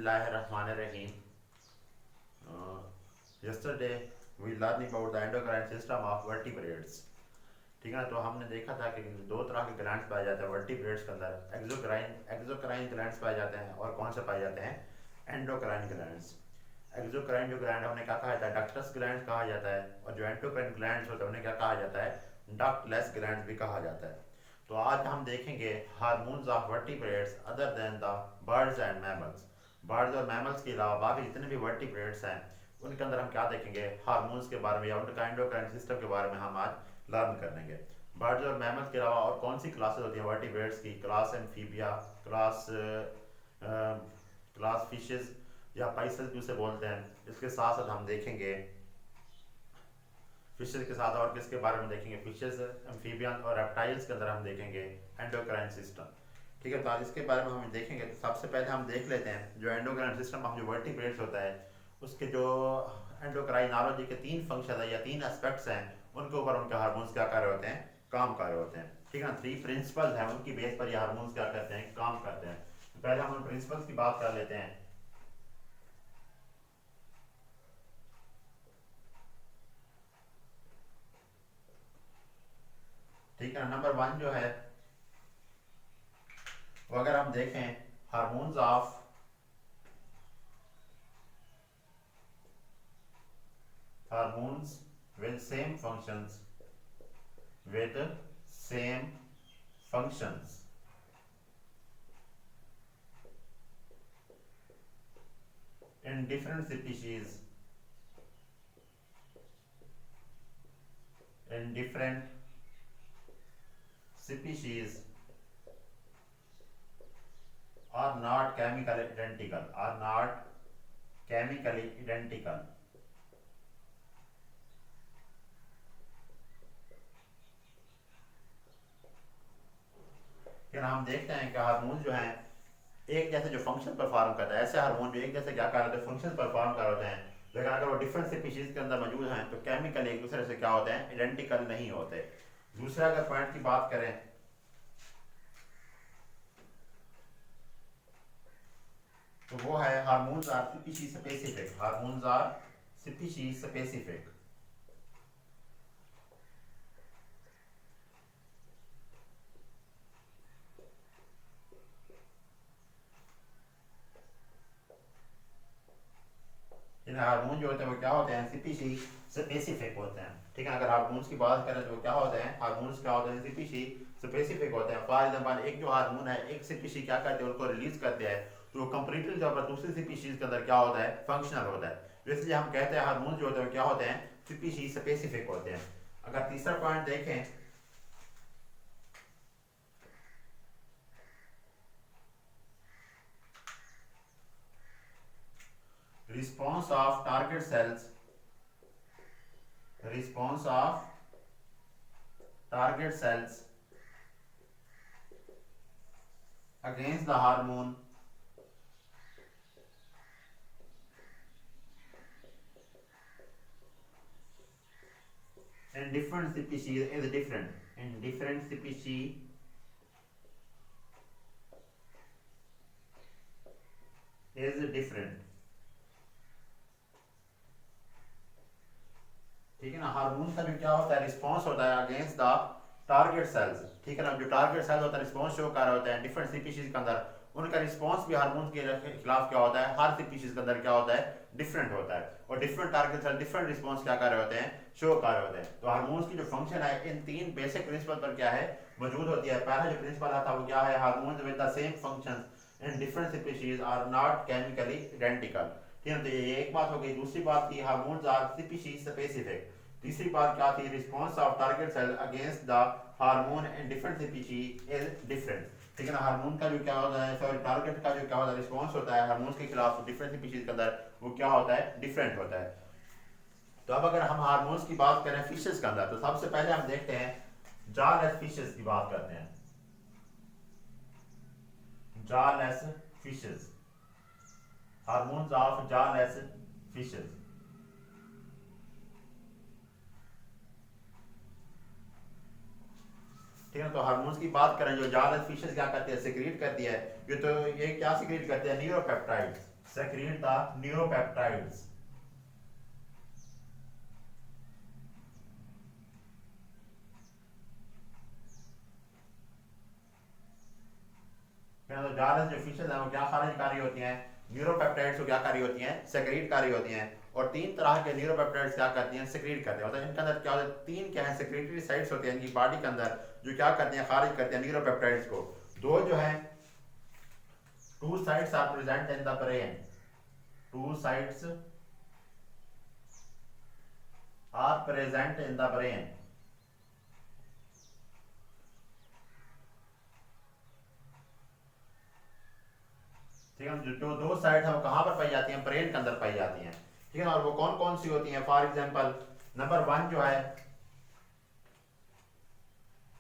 Bismillahirrahmanirrahim. Yesterday we learned about the endocrine system of vertebrates. ठीक है ना। तो हमने देखा था कि दो तरह के ग्लैंड्स पाए जाते हैं वर्टिब्रेट्स के अंदर। एक्सोक्राइन ग्लैंड्स पाए जाते हैं और कौन से पाए जाते हैं एंडोक्राइन ग्लैंड्स। एक्सोक्राइन जो ग्लैंड है उन्हें क्या कहा जाता है डक्टस ग्लैंड कहा जाता है, और जो एंडोक्राइन ग्लैंड्स होते हैं उन्हें क्या कहा जाता है डक्टलेस ग्लैंड भी कहा जाता है। तो आज हम देखेंगे hormones of vertebrates other than the birds and mammals. Birds और मैमल्स के अलावा बाकी जितने भी वर्टिब्रेट्स हैं उनके अंदर हम क्या देखेंगे हार्मोन्स के बारे में या उनका एंडोक्राइन सिस्टम के बारे में हम आज लर्न करेंगे। बर्ड्स और मैमल्स के अलावा और कौन सी क्लासेस होती हैं वर्टिब्रेट्स की? Class amphibia, class class fishes या पाइसेस भी उसे बोलते हैं। इसके साथ साथ हम देखेंगे फिशेस के साथ और किसके बारे में देखेंगे फिशेस, एम्फीबियन और रेप्टाइल्स के अंदर हम देखेंगे एंडोक्राइन सिस्टम। ठीक है, तो आज इसके बारे में हम देखेंगे। तो सबसे पहले हम देख लेते हैं जो एंडोक्राइन सिस्टम ऑफ जो वर्टिब्रेट्स होता है उसके जो एंडोक्राइनोलॉजी के तीन फंक्शन है या तीन एस्पेक्ट्स हैं उनके ऊपर उनके हार्मोन्स क्या कर रहे होते हैं काम कर रहे होते हैं। ठीक है ना, थ्री प्रिंसिपल्स हैं उनकी बेस पर ये हार्मोन्स क्या करते हैं काम करते हैं। तो पहले हम उन प्रिंसिपल्स की बात कर लेते हैं। ठीक है, नंबर वन जो है वो अगर हम देखें hormones of hormones with same functions with same functions in different species are not chemically identical। हम देखते हैं कि हार्मोन जो हैं एक जैसे जो फंक्शन परफॉर्म करता है, ऐसे हार्मोन जो एक जैसे क्या कर रहे हैं फंक्शन परफॉर्म कर रहे हैं, लेकिन अगर वो डिफरेंट स्पीशीज के अंदर मौजूद हैं तो केमिकल एक दूसरे से क्या होते हैं आइडेंटिकल नहीं होते। दूसरा अगर पॉइंट की बात करें तो वो है hormones are species specific. Hormones are species specific. इन हार्मोन जो होते हैं वो क्या होते हैं स्पीशीज स्पेसिफिक होते हैं। ठीक है, अगर हार्मोन्स की बात करें तो वो क्या होते हैं हार्मोन्स क्या होते हैं स्पीशीज स्पेसिफिक होते हैं। फॉर एग्जांपल एक जो हार्मोन है एक स्पीशीज क्या करते हैं उनको रिलीज करते हैं तो वो कंप्लीटली जो है दूसरी स्पीशीज के अंदर क्या होता है फंक्शनल होता है। इसलिए हम कहते हैं हार्मोन जो होते हैं क्या होते हैं स्पीशीज स्पेसिफिक होते हैं। अगर तीसरा पॉइंट देखें response of target cells against the hormone in different species is different ठीक है ना। हार्मोन का जो क्या होता है रिस्पॉन्स होता है अगेंस्ट द टारगेट सेल्स। ठीक है ना, जो टारगेट सेल्स होता है रिस्पॉन्स शो कर रहे होते हैं डिफरेंट स्पीशीज के अंदर, उनका रिस्पॉन्स भी हार्मोन के खिलाफ क्या होता है हर स्पीशीज के अंदर क्या होता है डिफरेंट होता है, और different target cell different response क्या कर रहे होते हैं शो कर रहे होते हैं। तो हार्मोन्स की जो फंक्शन है इन तीन बेसिक प्रिंसिपल पर क्या है मौजूद होती है। पहला जो प्रिंसिपल आता है वो क्या है hormones with the same functions in different species are not chemically identical. ठीक है, तो ये एक बात हो गई। दूसरी बात थी हार्मोन्स आर स्पीशीज स्पेसिफिक। तीसरी बात क्या थी response of target cell against the hormone in different species is different. ठीक है ना, हार्मोन का जो क्या होता है सॉरी टारगेट का जो क्या होता है रिस्पॉन्स होता है हार्मोन्स के खिलाफ डिफरेंट स्पीशीज के अंदर वो क्या होता है डिफरेंट होता है। तो अब अगर हम हार्मोन्स की बात करें फिशेस के अंदर तो सबसे पहले हम देखते हैं जॉलेस फिशेस की बात करते हैं। Jawless fishes, hormones of jawless fishes. ठीक है, तो हार्मोन्स की बात करें जो जॉलेस फिशेस क्या करते हैं सिक्रीट करती है ये, तो ये क्या सिक्रीट करते हैं न्यूरोपेप्टाइड्स secrete the neuropeptides. तो ज्यादा जो फिशेज हैं वो क्या खारिजकारी होती हैं, न्यूरोपेप्टाइड्स को क्या कारी होती हैं, सेक्रेट कारी होती हैं। और तीन तरह के न्यूरोपेप्टाइड्स क्या करती हैं, सेक्रेट करते हैं। मतलब इनके अंदर क्या होता है, तीन क्या है सेक्रेटरी साइट्स होती हैं इनकी बॉडी के अंदर, जो क्या करती हैं, खारिज करती हैं न्यूरोपेप्टाइड्स को। दो जो है, two sites are present in the brain, two sites are present in the brain. ठीक है, जो दो साइड है वो कहां पर पाई जाती हैं, ब्रेन के अंदर पाई जाती हैं। ठीक है ना, और वो कौन कौन सी होती हैं, फॉर एग्जांपल नंबर 1 जो है,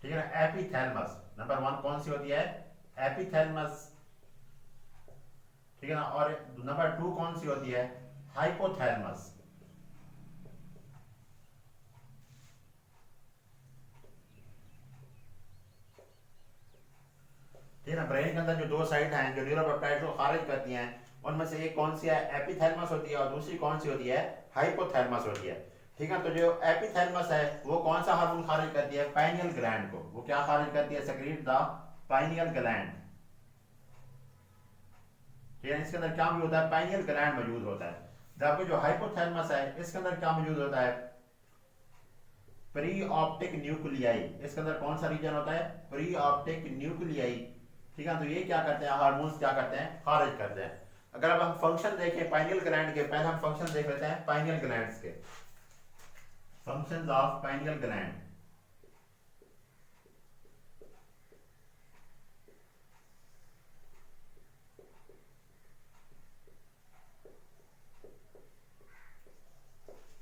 ठीक है ना, एपिथैलेमस। नंबर 1 कौन सी होती है, एपिथैलेमस। ठीक है ना, और नंबर 2 कौन सी होती है, हाइपोथैलेमस। ठीक है ना, ब्रेन के अंदर जो दो साइड हैं जो न्यूरोपेप्टाइड्स को खारिज करती हैं, उनमें से एक कौन सी है, एपिथैलेमस होती है, और दूसरी कौन सी होती है, हाइपोथैलेमस होती है। ठीक है, तो जो एपिथैलेमस है वो कौन सा हार्मोन खारिज करती है, पाइनियल ग्लैंड को। वो क्या खारिज करती है, सेक्रेट द पाइनियल ग्लैंड। ठीक है, इसके अंदर क्या भी होता है, पाइनियल ग्लैंड मौजूद होता है। जबकि जो हाइपोथैलेमस है इसके अंदर क्या मौजूद होता है, प्री ऑप्टिक न्यूक्लियाई। इसके अंदर कौन सा रीजन होता है, प्री ऑप्टिक न्यूक्लियाई। ठीक है, तो ये क्या करते हैं, हार्मोन्स क्या करते हैं, खारिज करते हैं। अगर अब हम फंक्शन देखें पाइनियल ग्लैंड के, पहले हम फंक्शन देख लेते हैं पाइनियल ग्लैंड्स के, फंक्शंस ऑफ पाइनियल ग्लैंड।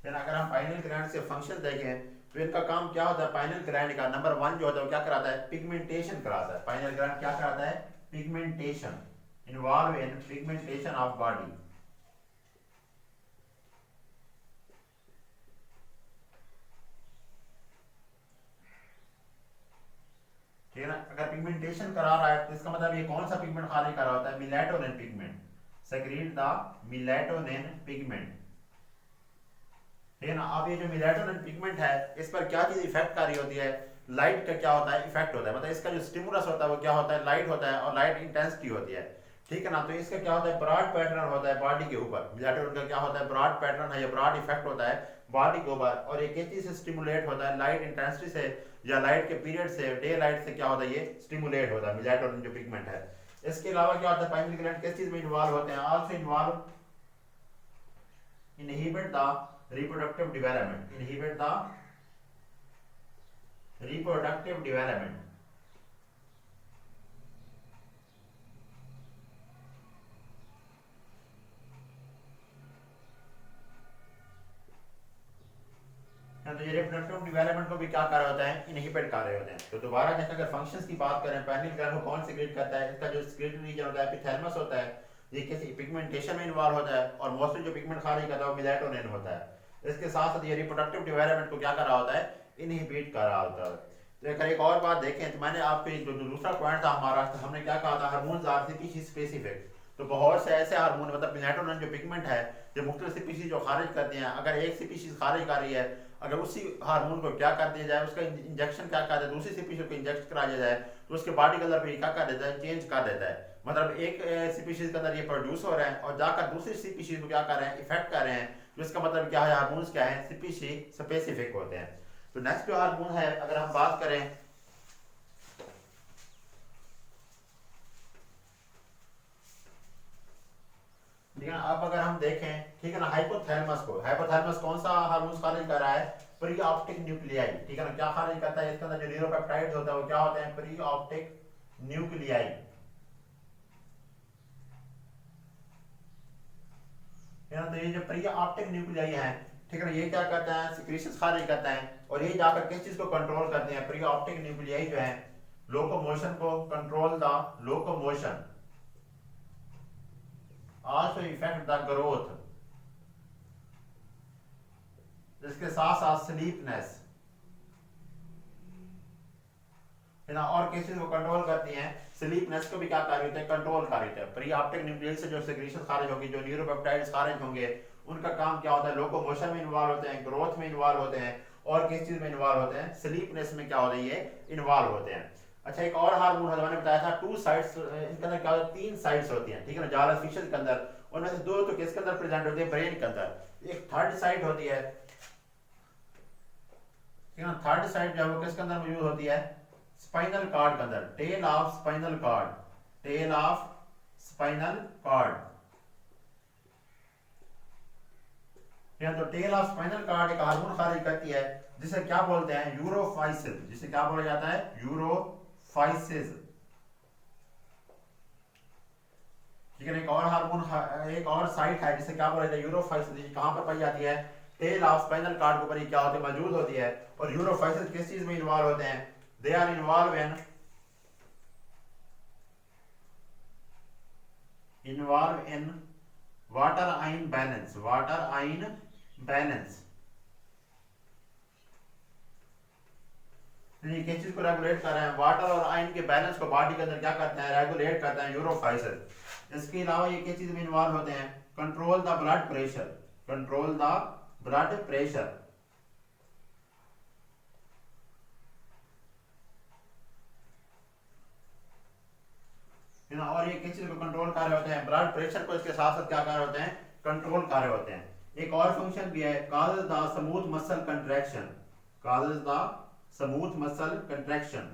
फिर अगर हम पाइनियल ग्लैंड से फंक्शन देखें तो इनका काम क्या होता है, पाइनियल ग्लैंड का नंबर 1 जो होता है वो क्या कराता है, पिगमेंटेशन कराता है। पाइनियल ग्लैंड क्या कराता है, pigmentation, involve in pigmentation of body. ठीक है ना, अगर पिगमेंटेशन करा रहा है तो इसका मतलब ये कौन सा पिगमेंट खारिज कर रहा होता है, melatonin pigment, secrete the melatonin pigment. ठीक है ना, अब ये जो मेलाटोनिन पिगमेंट है इस पर क्या चीज इफेक्ट कर रही होती है, लाइट का क्या होता है, इफेक्ट होता है। मतलब इसका जो स्टिमुलस होता है वो क्या होता है, लाइट होता है, और लाइट इंटेंसिटी होती है। ठीक है ना, तो इसका क्या होता है, ब्रॉड पैटर्न होता है बॉडी के ऊपर। मेलाटोनिन का क्या होता है, ब्रॉड पैटर्न है या ब्रॉड इफेक्ट होता है बॉडी के ऊपर। और ये किस चीज से स्टिमुलेट होता है, लाइट इंटेंसिटी से या लाइट के पीरियड से, डे लाइट से क्या होता है, ये स्टिमुलेट होता है मेलाटोनिन जो पिगमेंट है। इसके अलावा क्या होता है, पाइनियल ग्लैंड किस चीज में इन्वॉल्व होते हैं, also involve inhibit the reproductive development, inhibit the reproductive development। तो ये रिप्रोडक्टिव डेवलपमेंट को भी क्या कर रहे होते हैं, इनहिबिट कर रहे होते हैं। तो दोबारा देखें, अगर फंक्शंस की बात करें, पाइनियल ग्लैंड को कौन सीक्रेट करता है, इसका जो सीक्रेटरी रीजन होता है एपिथैलेमस होता है, ये किसी पिगमेंटेशन में इन्वॉल्व होता है, और मोस्टली जो पिगमेंट खारिज करता है वो मेलाटोनिन होता है। इसके साथ साथ ये रिप्रोडक्टिव डेवलपमेंट को क्या कर रहा होता है, इनहिबिट कर रहा होता है। तो अगर एक और बात देखें, तो मैंने आपको जो दूसरा पॉइंट था हमारा, तो हमने क्या कहा था, हार्मोन्स आर स्पीशीज स्पेसिफिक। तो बहुत से ऐसे हार्मोन, मतलब मेलाटोनिन जो पिगमेंट है, जो मुख्तलिफ स्पीशीज जो खारिज करती हैं, अगर एक स्पीशीज खारिज कर रही है, अगर उसी हार्मोन को क्या कर दिया जाए, उसका इंजेक्शन क्या कर दिया, दूसरी स्पीशीज को इंजेक्ट करा दिया जाए, तो उसके बॉडी के अंदर क्या कर देता है, चेंज कर देता है। मतलब एक स्पीशीज के अंदर ये प्रोड्यूस हो रहा है और जाकर दूसरी स्पीशीज को क्या कर रहे हैं, इफेक्ट कर रहे हैं। तो इसका मतलब क्या है, हार्मोन्स क्या है, स्पीशीज स्पेसिफिक होते हैं। तो नेक्स्ट जो हार्मोन है, अगर हम बात करें, ठीक है ना, अब अगर हम देखें, ठीक है ना, हाइपोथैलेमस को, हाइपोथैलेमस कौन सा हार्मोन खारिज कर रहा है, प्री ऑप्टिक न्यूक्लियाई। ठीक है ना, क्या खारिज करता है, इसके अंदर जो न्यूरोपेप्टाइड्स होता है वो क्या होते हैं, प्री ऑप्टिक न्यूक्लियाई। है ना, तो ये जो प्री ऑप्टिक न्यूक्लियाई है, ठीक है ना, ये क्या करता है, सिक्रीशंस खारिज करता है, और ये जाकर किस चीज को कंट्रोल करते हैं, प्री ऑप्टिक न्यूक्लियाई जो है, लोकोमोशन को, control the locomotion, also effect the growth. इसके साथ साथ स्लीपनेस, है ना, और केसेस को कंट्रोल करती हैं। स्लीपनेस को भी क्या कार्य होते हैं, कंट्रोल कार्य होते हैं। प्री ऑप्टिक न्यूक्लियस से जो सेक्रेशन खारिज होगी, जो न्यूरोपेप्टाइड्स खारिज होंगे, उनका काम क्या होता है, लोकोमोशन में इन्वॉल्व होते हैं, ग्रोथ में इन्वॉल्व होते हैं, और किस चीज में इन्वॉल्व होते हैं, स्लीपनेस में क्या होते हैं, ये इन्वॉल्व होते हैं। अच्छा, एक और हार्मोन है, मैंने बताया था टू साइड्स, इनके अंदर क्या होता है, तीन साइड्स होती हैं, ठीक है ना, जालस फिशेस के अंदर। उनमें से दो तो किसके अंदर प्रेजेंट होती है, ब्रेन के अंदर। एक थर्ड साइड होती है, ठीक है ना, थर्ड साइड जो है वो किसके अंदर मौजूद होती है, स्पाइनल कॉर्ड के अंदर, tail of spinal cord, tail of spinal cord. तो टेल ऑफ स्पाइनल कॉर्ड एक हार्मोन खारिज करती है जिसे क्या बोलते हैं, यूरोफाइसिस, जिसे क्या बोला जाता है, यूरोफाइसिस। ठीक है, एक और हार्मोन, एक और साइट है जिसे क्या बोला जाता है, यूरोफाइसिस। कहां पर पाई जाती है, टेल ऑफ स्पाइनल कॉर्ड के ऊपर ही क्या होती है, मौजूद होती है। और यूरोफाइसिस किस चीज में इन्वॉल्व होते हैं, they are involve in water ion balance, water ion balance. ये किस चीज को रेगुलेट कर रहे हैं, वाटर और आयन के बैलेंस को बॉडी के अंदर क्या करते हैं, रेगुलेट करते हैं यूरोफाइसिस। इसके अलावा ये किस चीज में इन्वॉल्व होते हैं, control the blood pressure, control the blood pressure. और ये किस चीज को कंट्रोल कर रहे होते हैं, ब्लड प्रेशर को इसके साथ साथ क्या कर रहे होते हैं, कंट्रोल कर रहे होते हैं। एक और फंक्शन भी है, causes the smooth muscle contraction, causes the smooth muscle contraction।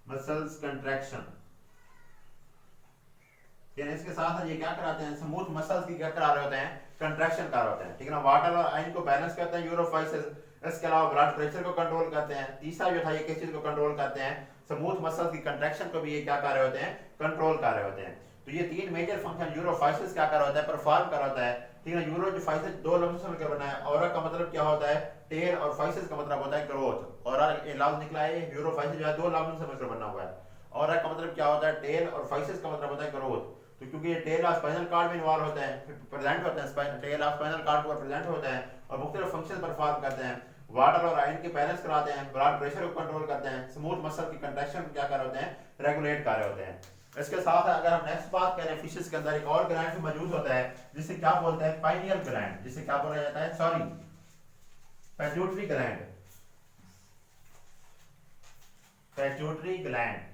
Muscles contraction, यानी इसके साथ ये क्या कराते हैं, स्मूथ मसल्स की क्या करा रहे होते हैं, कंट्रैक्शन कर रहे होते हैं, ठीक है ना। वाटर और आयन को बैलेंस करते हैं यूरोफाइसिस। इसके अलावा ब्लड प्रेशर को कंट्रोल करते हैं। तीसरा जो था, ये किस चीज को कंट्रोल करते हैं, स्मूथ मसल्स की कंट्रैक्शन को भी ये क्या कर रहे होते हैं, कंट्रोल कर रहे होते हैं। तो ये तीन मेजर फंक्शन यूरोफाइसिस क्या कर रहा होता है, परफॉर्म कर रहा होता है, ठीक है ना। यूरोफाइसिस दो लफ्जों से मिलकर बना है। ऑरा का मतलब क्या होता है, टेल, और फाइसिस का मतलब होता है ग्रोथ। ऑरा ये लफ्ज निकला है, यूरोफाइसिस जो है दो लफ्जों से मिलकर बना हुआ है। ऑरा का मतलब क्या होता है, टेल, और फाइसिस का मतलब होता है ग्रोथ। तो क्योंकि ये टेल ऑफ स्पाइनल कॉर्ड में इन्वॉल्व होते हैं, प्रेजेंट होते हैं, टेल ऑफ स्पाइनल कॉर्ड पर प्रेजेंट होते हैं, और मुख्तलिफ फंक्शन परफॉर्म करते हैं। वाटर और आयन की बैलेंस कराते हैं, ब्लड प्रेशर को कंट्रोल करते हैं, स्मूथ मसल की कंट्रैक्शन को क्या कर रहे होते हैं, रेगुलेट कर रहे होते हैं। इसके साथ अगर हम नेक्स्ट बात करें, फिशेस के अंदर एक और ग्लैंड भी मौजूद होता है जिसे क्या बोलते हैं, पाइनियल ग्लैंड, जिसे क्या बोला जाता है, sorry, pituitary gland, pituitary gland.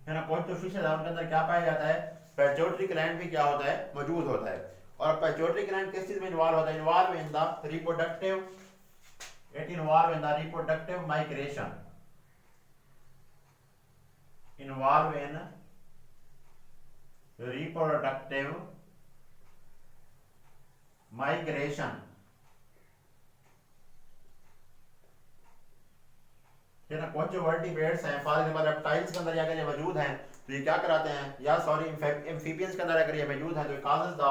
है ना, कुछ जो फिशेस है उनके अंदर क्या पाया जाता है, पिट्यूटरी ग्लैंड भी क्या होता है, मौजूद होता है। और पिट्यूटरी ग्लैंड किस चीज में इन्वॉल्व होता है, involve in the reproductive, it involve in the reproductive migration, involve in reproductive migration. है ना, कुछ जो वर्टिब्रेट्स हैं, फॉर एग्जांपल रेप्टाइल्स के अंदर अगर ये मौजूद हैं तो ये क्या कराते हैं, या सॉरी एम्फीबियंस के अंदर अगर ये मौजूद हैं तो कॉजेस द,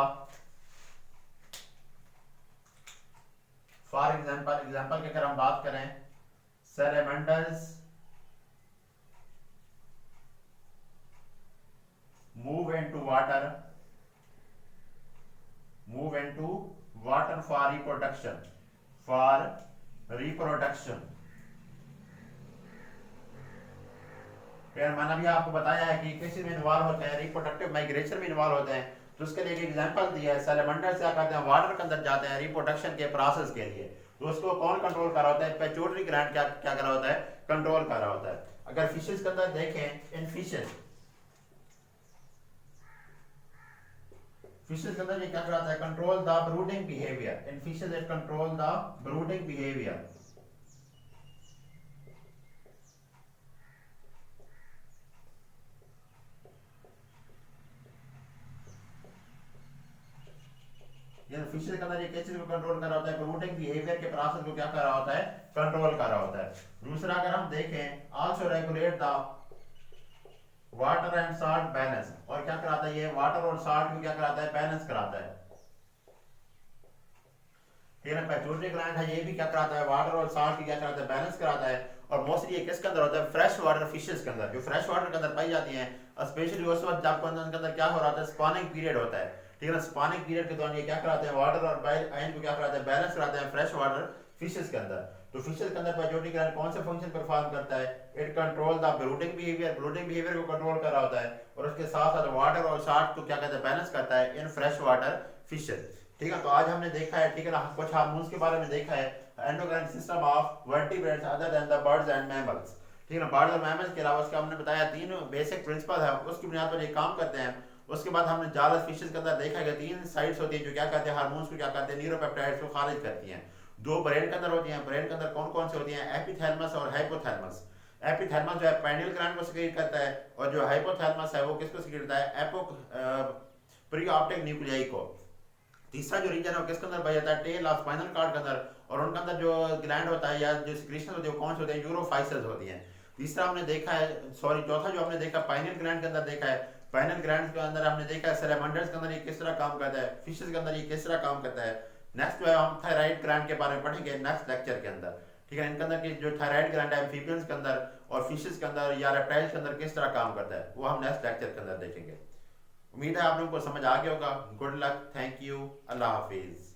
फॉर एग्जांपल की अगर हम बात करें, salamanders move into water, move into water for reproduction, for reproduction. फिर मैंने भी आपको बताया है कि किसी में इन्वॉल्व होते हैं, रिप्रोडक्टिव माइग्रेशन में इन्वॉल्व होते हैं। तो उसके लिए एक एग्जांपल दिया है, सैलमैंडर क्या करते हैं, वाटर के अंदर जाते हैं रिप्रोडक्शन के प्रोसेस के लिए। तो उसको कौन कंट्रोल कर रहा होता है, पिट्यूटरी ग्लैंड क्या क्या कर रहा होता है, कंट्रोल कर रहा होता है। अगर फिशेस के अंदर देखें, इन फिशेस के अंदर ये क्या कराता है, control the brooding behaviour, in fishes it control the brooding behaviour. Fishes के अंदर ये किस चीज को कंट्रोल कर रहा होता है, ब्रूडिंग बिहेवियर के प्रोसेस को क्या कर रहा होता है, कंट्रोल कर रहा होता है। दूसरा अगर हम देखें, also regulate the water and salt balance, और क्या कराता है, ये वाटर और साल्ट को क्या कराता है, बैलेंस कराता है। पिट्यूटरी ग्लैंड है, ये भी क्या कराता है, वाटर और साल्ट की क्या कराता है, बैलेंस कराता है। और मोस्टली ये किसके अंदर होता है, फ्रेश वाटर फिशेस के अंदर, जो फ्रेश वाटर के अंदर पाई जाती हैं। स्पेशली उस वक्त जब उनके अंदर क्या हो रहा है, स्पॉनिंग पीरियड होता है, ठीक है ना। स्पॉनिंग पीरियड के दौरान ये क्या कराते हैं, वाटर और आयन को क्या कराते हैं, बैलेंस कराते हैं फ्रेश वाटर फिशेस के अंदर। तो फिशेस के अंदर पाइरोटिक ग्लैंड कौन से फंक्शन परफॉर्म करता है, it control the brooding behaviour, brooding behaviour को कंट्रोल कर रहा होता है, और उसके साथ साथ वाटर और साल्ट को क्या कहते हैं, बैलेंस करता है इन फ्रेश वाटर फिशेस, ठीक है। तो आज हमने देखा है, ठीक है ना, कुछ हार्मोन्स के बारे में देखा है, endocrine system of vertebrates other than the birds and mammals, ठीक है ना। बर्ड्स और मैमल्स के अलावा उसका हमने बताया तीन बेसिक प्रिंसिपल है, उसकी बुनियाद पर ये काम करते हैं। उसके बाद हमने जालस फिशेस के अंदर देखा है कि तीन साइड्स होती है जो क्या करते हैं, हार्मोन्स को क्या करते हैं, न्यूरोपेप्टाइड्स को खारिज करती हैं। दो ब्रेन के अंदर होती हैं, ब्रेन के अंदर कौन कौन से होती हैं, एपिथैलेमस और हाइपोथैलेमस। एपिथैलेमस जो है पाइनियल ग्लैंड को सिक्रीट करता है, और जो हाइपोथैलेमस है वो किसको सिक्रीट करता है, प्री ऑप्टिक न्यूक्लियाई को। तीसरा जो रीजन है वो किसके अंदर पाया जाता है, टेल ऑफ स्पाइनल कॉर्ड के अंदर, और उनके अंदर जो ग्लैंड होता है या जो सिक्रीशन होती है वो कौन से होते हैं, यूरोफाइसेस होती हैं। तीसरा हमने देखा है, सॉरी चौथा जो हमने देखा पाइनियल ग्लैंड के अंदर देखा है, पाइनियल ग्लैंड के अंदर हमने देखा है सैलमैंडर्स के अंदर ये किस तरह काम करता है, फिशेस के अंदर ये किस तरह काम करता है। नेक्स्ट जो है हम थायराइड ग्लैंड के बारे में पढ़ेंगे नेक्स्ट लेक्चर के अंदर, ठीक है। इनके अंदर की जो थायराइड ग्लैंड है एम्फीबियंस के अंदर और फिशेस के अंदर या रेप्टाइल्स के अंदर किस तरह काम करता है, वो हम नेक्स्ट लेक्चर के अंदर देखेंगे। उम्मीद है आप लोगों को समझ आ गया होगा। Good luck, thank you, Allah Hafiz.